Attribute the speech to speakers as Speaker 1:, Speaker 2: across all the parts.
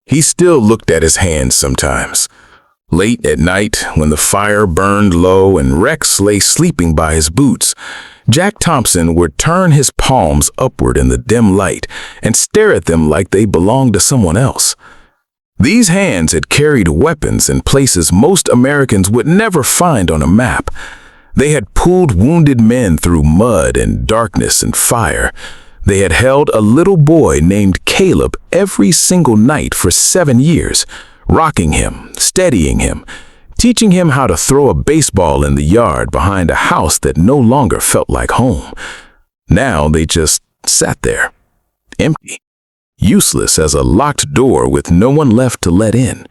Speaker 1: He still looked at his hands sometimes. Late at night, when the fire burned low and Rex lay sleeping by his boots, Jack Thompson would turn his palms upward in the dim light and stare at them like they belonged to someone else. These hands had carried weapons in places most Americans would never find on a map. They had pulled wounded men through mud and darkness and fire. They had held a little boy named Caleb every single night for 7 years, rocking him, steadying him, teaching him how to throw a baseball in the yard behind a house that no longer felt like home. Now they just sat there, empty, useless as a locked door with no one left to let in.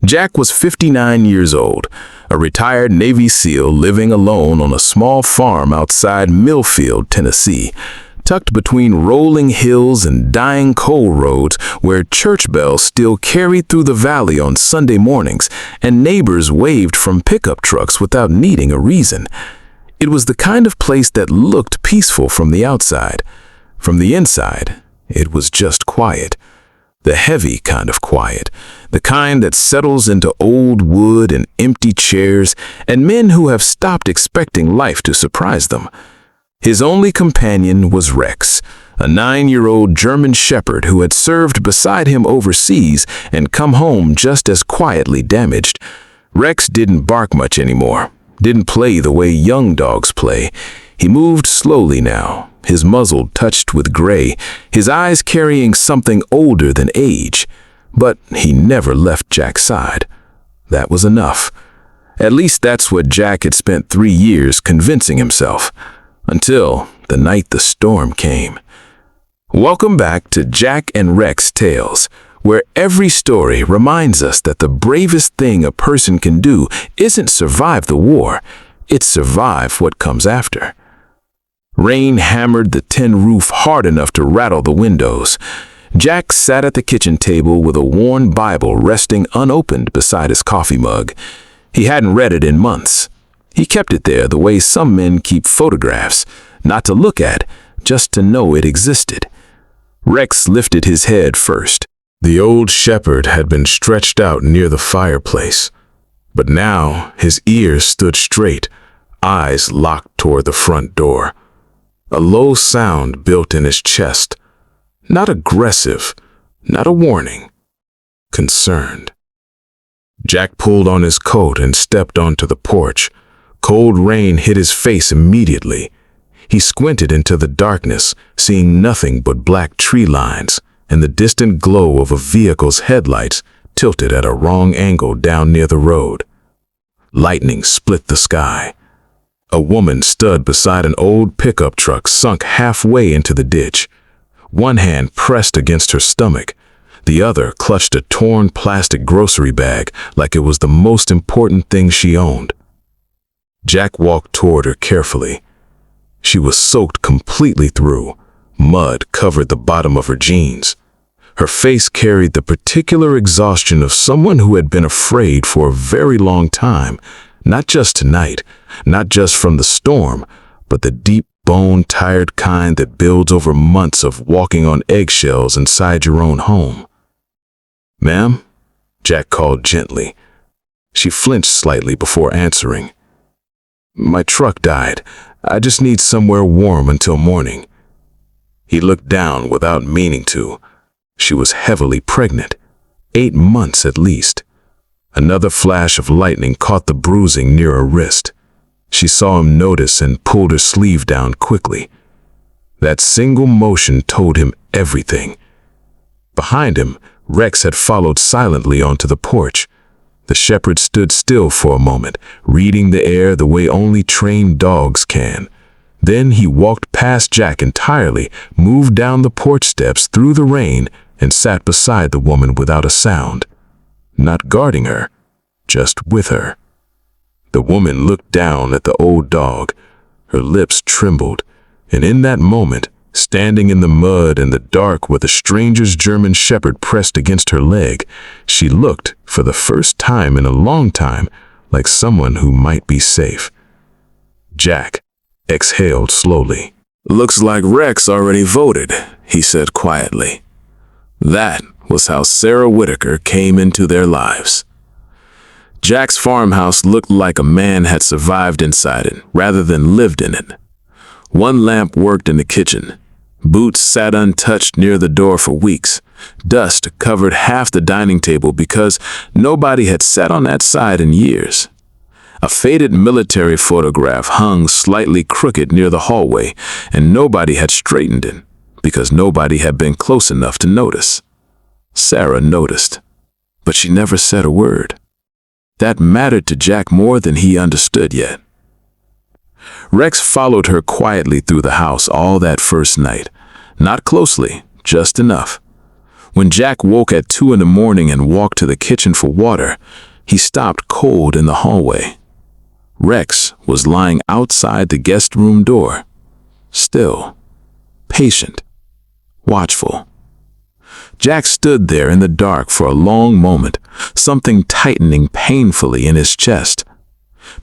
Speaker 1: Jack was 59 years old, a retired Navy SEAL living alone on a small farm outside Millfield, Tennessee, tucked between rolling hills and dying coal roads where church bells still carried through the valley on Sunday mornings and neighbors waved from pickup trucks without needing a reason. It was the kind of place that looked peaceful from the outside. From the inside, it was just quiet. The heavy kind of quiet, the kind that settles into old wood and empty chairs and men who have stopped expecting life to surprise them. His only companion was Rex, a 9-year-old German shepherd who had served beside him overseas and come home just as quietly damaged. Rex didn't bark much anymore, didn't play the way young dogs play. He moved slowly now, his muzzle touched with gray, his eyes carrying something older than age. But he never left Jack's side. That was enough. At least that's what Jack had spent 3 years convincing himself. Until the night the storm came. Welcome back to Jack and Rex Tales, where every story reminds us that the bravest thing a person can do isn't survive the war, it's survive what comes after. Rain hammered the tin roof hard enough to rattle the windows. Jack sat at the kitchen table with a worn Bible resting unopened beside his coffee mug. He hadn't read it in months. He kept it there the way some men keep photographs, not to look at, just to know it existed. Rex lifted his head first. The old shepherd had been stretched out near the fireplace, but now his ears stood straight, eyes locked toward the front door. A low sound built in his chest, not aggressive, not a warning, concerned. Jack pulled on his coat and stepped onto the porch. Cold rain hit his face immediately. He squinted into the darkness, seeing nothing but black tree lines and the distant glow of a vehicle's headlights tilted at a wrong angle down near the road. Lightning split the sky. A woman stood beside an old pickup truck sunk halfway into the ditch. One hand pressed against her stomach. The other clutched a torn plastic grocery bag like it was the most important thing she owned. Jack walked toward her carefully. She was soaked completely through. Mud covered the bottom of her jeans. Her face carried the particular exhaustion of someone who had been afraid for a very long time, not just tonight, not just from the storm, but the deep bone-tired kind that builds over months of walking on eggshells inside your own home. "Ma'am?" Jack called gently. She flinched slightly before answering. "My truck died. I just need somewhere warm until morning." He looked down without meaning to. She was heavily pregnant, 8 months at least. Another flash of lightning caught the bruising near her wrist. She saw him notice and pulled her sleeve down quickly. That single motion told him everything. Behind him, Rex had followed silently onto the porch. The shepherd stood still for a moment, reading the air the way only trained dogs can. Then he walked past Jack entirely, moved down the porch steps through the rain, and sat beside the woman without a sound. Not guarding her, just with her. The woman looked down at the old dog. Her lips trembled, and in that moment, standing in the mud and the dark with a stranger's German shepherd pressed against her leg, she looked, for the first time in a long time, like someone who might be safe. Jack exhaled slowly. "Looks like Rex already voted," he said quietly.
Speaker 2: That was how Sarah Whitaker came into their lives. Jack's farmhouse looked like a man had survived inside it rather than lived in it. One lamp worked in the kitchen. Boots sat untouched near the door for weeks. Dust covered half the dining table because nobody had sat on that side in years. A faded military photograph hung slightly crooked near the hallway, and nobody had straightened it because nobody had been close enough to notice. Sarah noticed, but she never said a word. That mattered to Jack more than he understood yet. Rex followed her quietly through the house all that first night. Not closely, just enough. When Jack woke at 2 in the morning and walked to the kitchen for water, he stopped cold in the hallway. Rex was lying outside the guest room door, still, patient, watchful. Jack stood there in the dark for a long moment, something tightening painfully in his chest,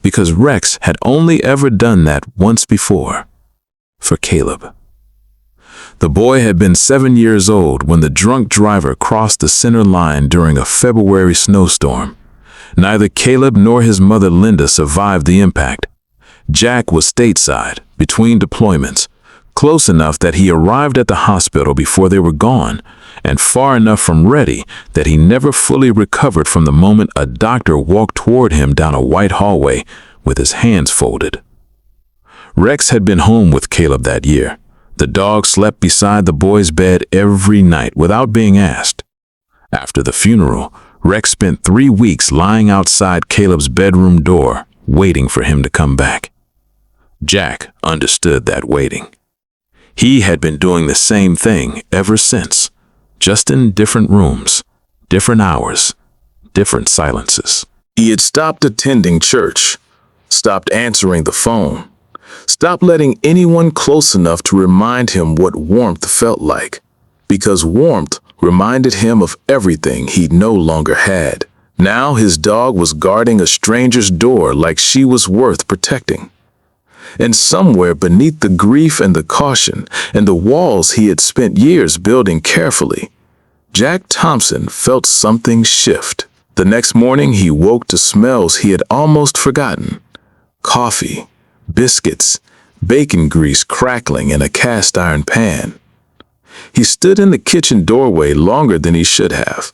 Speaker 2: because Rex had only ever done that once before, for Caleb. The boy had been 7 years old when the drunk driver crossed the center line during a February snowstorm. Neither Caleb nor his mother Linda survived the impact. Jack was stateside, between deployments, close enough that he arrived at the hospital before they were gone, and far enough from ready that he never fully recovered from the moment a doctor walked toward him down a white hallway with his hands folded. Rex had been home with Caleb that year. The dog slept beside the boy's bed every night without being asked. After the funeral, Rex spent 3 weeks lying outside Caleb's bedroom door, waiting for him to come back. Jack understood that waiting. He had been doing the same thing ever since, just in different rooms, different hours, different silences.
Speaker 1: He had stopped attending church, stopped answering the phone, stopped letting anyone close enough to remind him what warmth felt like, because warmth reminded him of everything he no longer had. Now his dog was guarding a stranger's door like she was worth protecting. And somewhere beneath the grief and the caution and the walls he had spent years building carefully, Jack Thompson felt something shift. The next morning he woke to smells he had almost forgotten. Coffee, biscuits, bacon grease crackling in a cast iron pan. He stood in the kitchen doorway longer than he should have.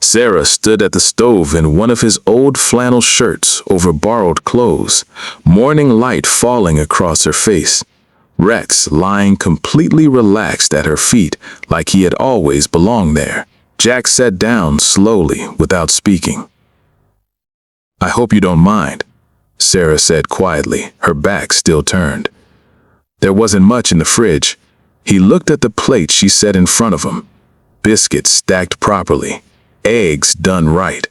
Speaker 1: Sarah stood at the stove in one of his old flannel shirts over borrowed clothes, morning light falling across her face. Rex lying completely relaxed at her feet like he had always belonged there. Jack sat down slowly without speaking. "I hope you don't mind," Sarah said quietly, her back still turned. There wasn't much in the fridge. He looked at the plate she set in front of him. Biscuits stacked properly, eggs done right.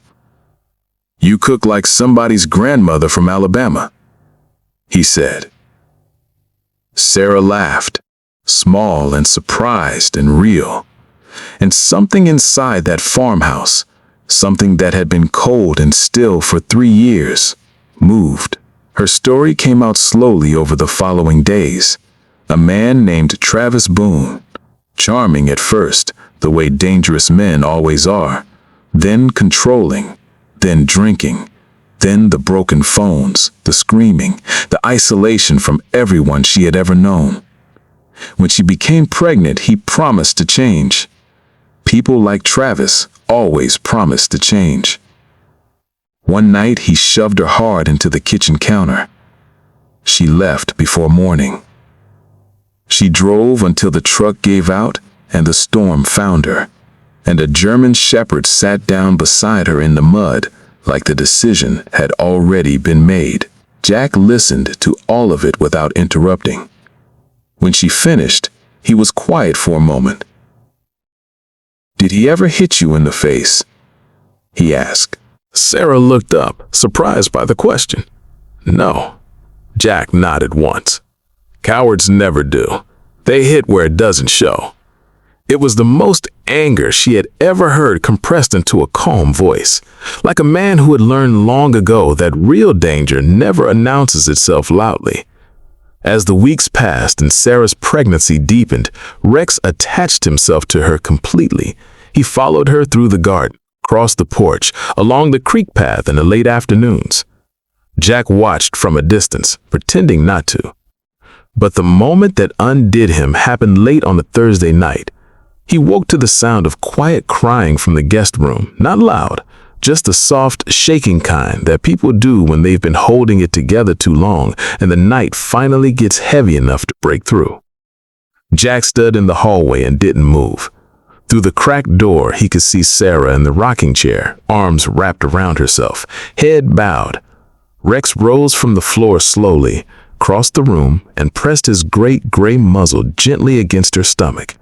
Speaker 1: "You cook like somebody's grandmother from Alabama," he said. Sarah laughed, small and surprised and real. And something inside that farmhouse, something that had been cold and still for 3 years, moved. Her story came out slowly over the following days. A man named Travis Boone, charming at first, the way dangerous men always are, then controlling, then drinking, then the broken phones, the screaming, the isolation from everyone she had ever known. When she became pregnant, he promised to change. People like Travis always promised to change. One night, he shoved her hard into the kitchen counter. She left before morning. She drove until the truck gave out and the storm found her, and a German shepherd sat down beside her in the mud like the decision had already been made. Jack listened to all of it without interrupting. When she finished, he was quiet for a moment. "Did he ever hit you in the face?" he asked. Sarah looked up, surprised by the question. "No." Jack nodded once. "Cowards never do. They hit where it doesn't show." It was the most anger she had ever heard compressed into a calm voice, like a man who had learned long ago that real danger never announces itself loudly. As the weeks passed and Sarah's pregnancy deepened, Rex attached himself to her completely.
Speaker 2: He followed her through the garden, across the porch, along the creek path in the late afternoons. Jack watched from a distance, pretending not to. But the moment that undid him happened late on a Thursday night. He woke to the sound of quiet crying from the guest room, not loud, just the soft, shaking kind that people do when they've been holding it together too long and the night finally gets heavy enough to break through. Jack stood in the hallway and didn't move. Through the cracked door, he could see Sarah in the rocking chair, arms wrapped around herself, head bowed. Rex rose from the floor slowly, crossed the room, and pressed his great gray muzzle gently against her stomach.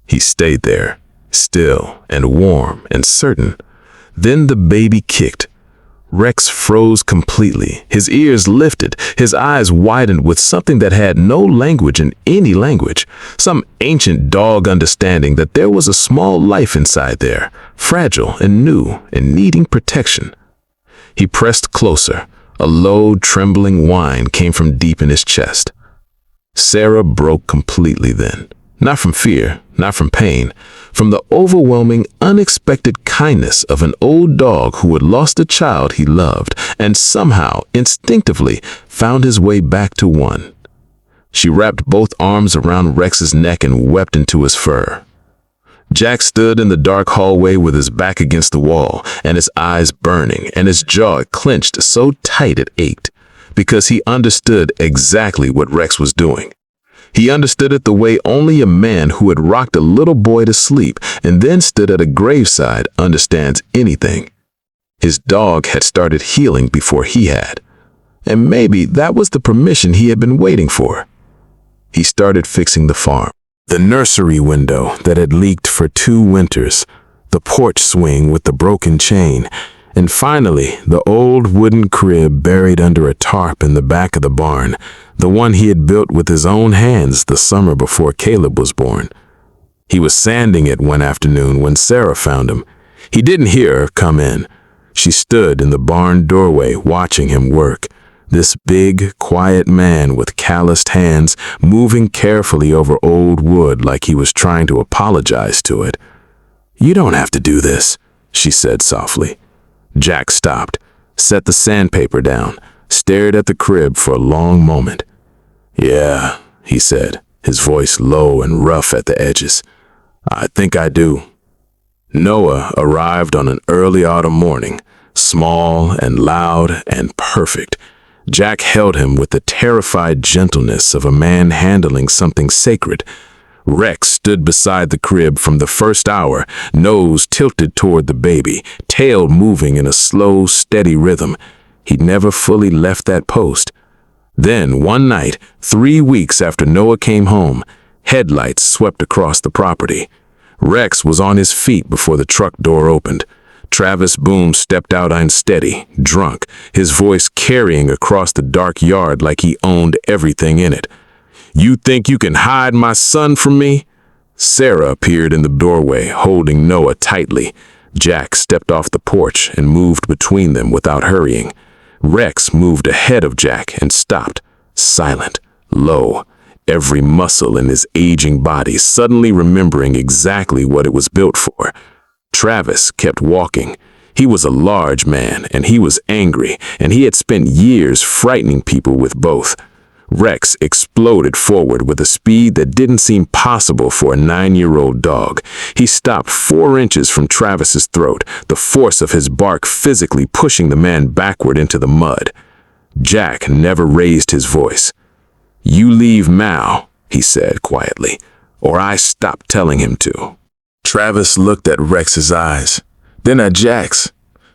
Speaker 2: He stayed there, still and warm and certain. Then the baby kicked. Rex froze completely, his ears lifted, his eyes widened with something that had no language in any language, some ancient dog understanding that there was a small life inside there, fragile and new and needing protection. He pressed closer. A low, trembling whine came from deep in his chest. Sarah broke completely then. Not from fear, not from pain, from the overwhelming, unexpected kindness of an old dog who had lost a child he loved and somehow, instinctively, found his way back to one. She wrapped both arms around Rex's neck and wept into his fur. Jack stood in the dark hallway with his back against the wall and his eyes burning and his jaw clenched so tight it ached, because he understood exactly what Rex was doing. He understood it the way only a man who had rocked a little boy to sleep and then stood at a graveside understands anything. His dog had started healing before he had, and maybe that was the permission he had been waiting for. He started fixing the farm. The nursery window that had leaked for 2 winters, the porch swing with the broken chain, and finally the old wooden crib buried under a tarp in the back of the barn, the one he had built with his own hands the summer before Caleb was born. He was sanding it one afternoon when Sarah found him. He didn't hear her come in. She stood in the barn doorway watching him work. This big, quiet man with calloused hands moving carefully over old wood like he was trying to apologize to it. "You don't have to do this," she said softly. Jack stopped, set the sandpaper down, stared at the crib for a long moment. "Yeah," he said, his voice low and rough at the edges. "I think I do." Noah arrived on an early autumn morning, small and loud and perfect. Jack held him with the terrified gentleness of a man handling something sacred. Rex stood beside the crib from the first hour, nose tilted toward the baby, tail moving in a slow, steady rhythm. He'd never fully left that post. Then, one night, 3 weeks after Noah came home, headlights swept across the property. Rex was on his feet before the truck door opened. Travis Boone stepped out unsteady, drunk, his voice carrying across the dark yard like he owned everything in it. "You think you can hide my son from me?" Sarah appeared in the doorway, holding Noah tightly. Jack stepped off the porch and moved between them without hurrying. Rex moved ahead of Jack and stopped, silent, low, every muscle in his aging body suddenly remembering exactly what it was built for. Travis kept walking. He was a large man, and he was angry, and he had spent years frightening people with both. Rex exploded forward with a speed that didn't seem possible for a 9-year-old dog. He stopped 4 inches from Travis's throat, the force of his bark physically pushing the man backward into the mud. Jack never raised his voice. "You leave now," he said quietly, "or I stop telling him to." Travis looked at Rex's eyes, then at Jack's.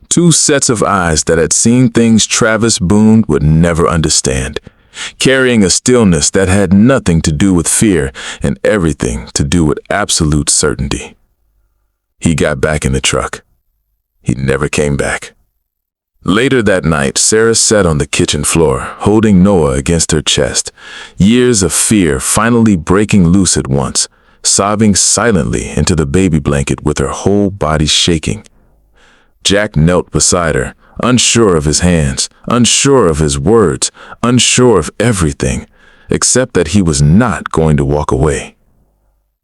Speaker 2: 2 sets of eyes that had seen things Travis Boone would never understand, carrying a stillness that had nothing to do with fear and everything to do with absolute certainty. He got back in the truck. He never came back. Later that night, Sarah sat on the kitchen floor, holding Noah against her chest, years of fear finally breaking loose at once, sobbing silently into the baby blanket with her whole body shaking. Jack knelt beside her, unsure of his hands, unsure of his words, unsure of everything, except that he was not going to walk away.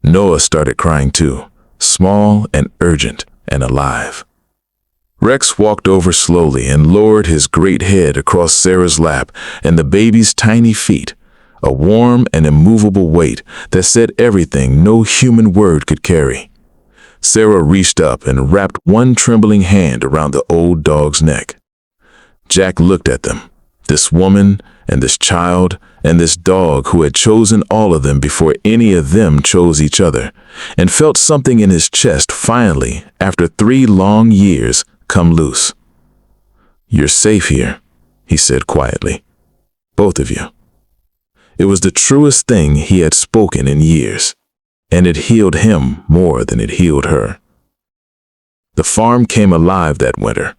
Speaker 2: Noah started crying too, small and urgent and alive. Rex walked over slowly and lowered his great head across Sarah's lap and the baby's tiny feet, a warm and immovable weight that said everything no human word could carry. Sarah reached up and wrapped one trembling hand around the old dog's neck. Jack looked at them, this woman and this child and this dog who had chosen all of them before any of them chose each other, and felt something in his chest finally, after 3 long years, come loose. "You're safe here," he said quietly. "Both of you." It was the truest thing he had spoken in years, and it healed him more than it healed her. The farm came alive that winter.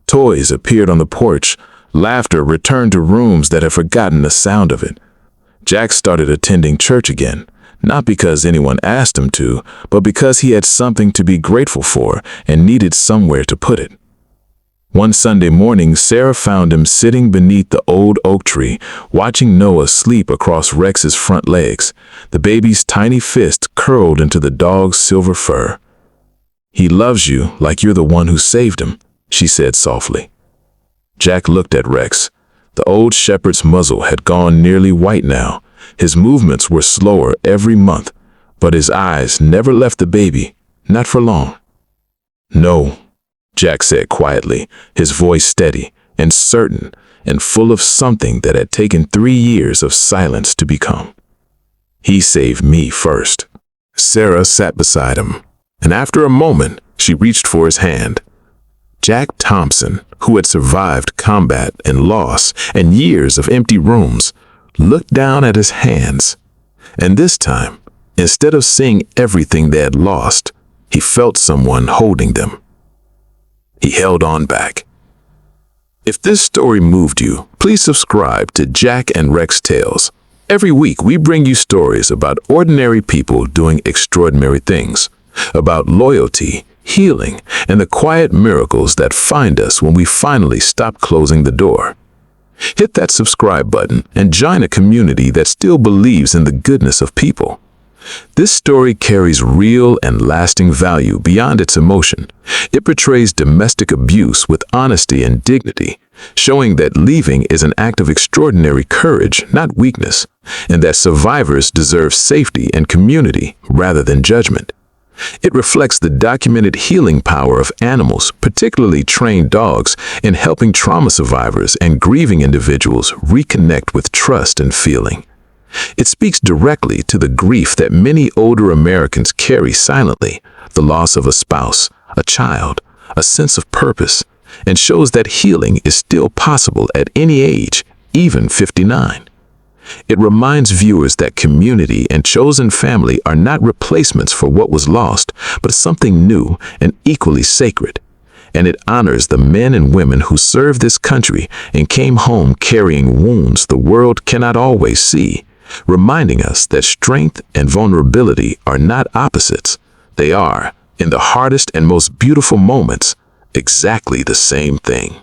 Speaker 2: Toys appeared on the porch. Laughter returned to rooms that had forgotten the sound of it. Jack started attending church again, not because anyone asked him to, but because he had something to be grateful for and needed somewhere to put it. One Sunday morning, Sarah found him sitting beneath the old oak tree, watching Noah sleep across Rex's front legs, the baby's tiny fist curled into the dog's silver fur. "He loves you like you're the one who saved him," she said softly. Jack looked at Rex. The old shepherd's muzzle had gone nearly white now. His movements were slower every month, but his eyes never left the baby, not for long. "No," Jack said quietly, his voice steady and certain and full of something that had taken 3 years of silence to become. "He saved me first." Sarah sat beside him, and after a moment, she reached for his hand. Jack Thompson, who had survived combat and loss and years of empty rooms, looked down at his hands. And this time, instead of seeing everything they had lost, he felt someone holding them. He held on back. If this story moved you, please subscribe to Jack and Rex Tales. Every week we bring you stories about ordinary people doing extraordinary things, about loyalty, healing, and the quiet miracles that find us when we finally stop closing the door. Hit that subscribe button and join a community that still believes in the goodness of people. This story carries real and lasting value beyond its emotion. It portrays domestic abuse with honesty and dignity, showing that leaving is an act of extraordinary courage, not weakness, and that survivors deserve safety and community rather than judgment. It reflects the documented healing power of animals, particularly trained dogs, in helping trauma survivors and grieving individuals reconnect with trust and feeling. It speaks directly to the grief that many older Americans carry silently, the loss of a spouse, a child, a sense of purpose, and shows that healing is still possible at any age, even 59. It reminds viewers that community and chosen family are not replacements for what was lost, but something new and equally sacred. And it honors the men and women who served this country and came home carrying wounds the world cannot always see, reminding us that strength and vulnerability are not opposites. They are, in the hardest and most beautiful moments, exactly the same thing.